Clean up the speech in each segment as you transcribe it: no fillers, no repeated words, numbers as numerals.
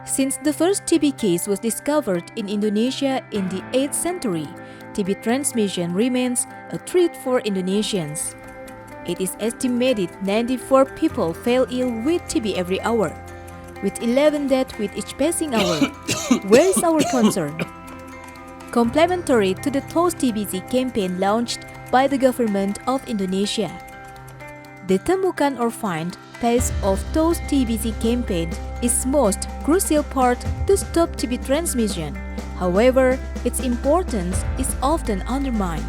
Since the first TB case was discovered in Indonesia in the 8th century, TB transmission remains a threat for Indonesians. It is estimated 94 people fall ill with TB every hour, with 11 deaths with each passing hour. Where is our concern? Complementary to the TBC campaign launched by the government of Indonesia, the Temukan or Find phase of TBC campaign is most crucial part to stop TB transmission. However, its importance is often undermined.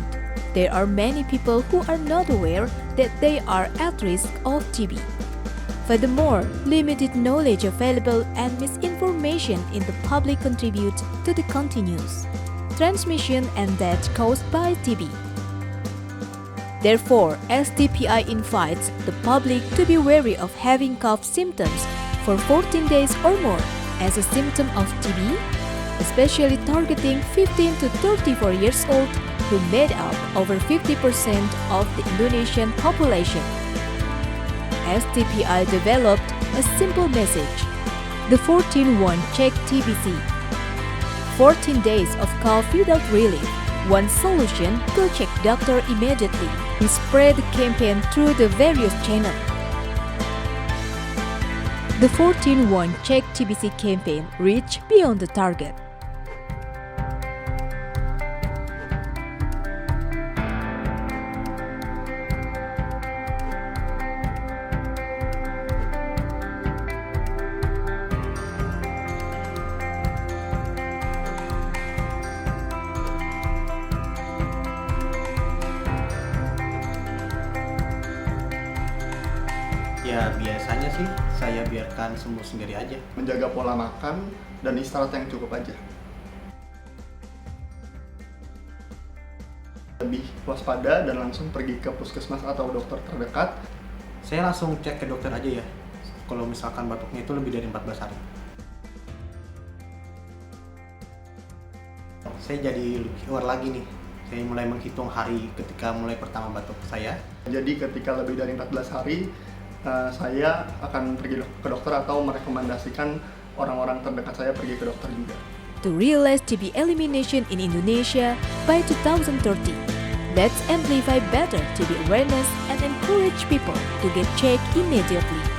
There are many people who are not aware that they are at risk of TB. Furthermore, limited knowledge available and misinformation in the public contribute to the continuous transmission and death caused by TB. Therefore, STPI invites the public to be wary of having cough symptoms for 14 days or more as a symptom of TB, especially targeting 15 to 34 years old who made up over 50% of the Indonesian population. STPI developed a simple message, the 141CekTBC. 14 days of cough without relief. One solution, go check doctor immediately. We spread the campaign through the various channels. The 141CekTBC campaign reached beyond the target. Ya biasanya sih saya biarkan sembuh sendiri aja. Menjaga pola makan dan istirahat yang cukup aja. Lebih waspada dan langsung pergi ke puskesmas atau dokter terdekat. Saya langsung cek ke dokter aja ya, kalau misalkan batuknya itu lebih dari 14 hari. Saya jadi lebih aware lagi nih. Saya mulai menghitung hari ketika mulai pertama batuk saya. Jadi ketika lebih dari 14 hari, saya akan pergi ke dokter atau merekomendasikan orang-orang terdekat saya pergi ke dokter juga. To realize TB elimination in Indonesia by 2030, let's amplify better TB awareness and encourage people to get checked immediately.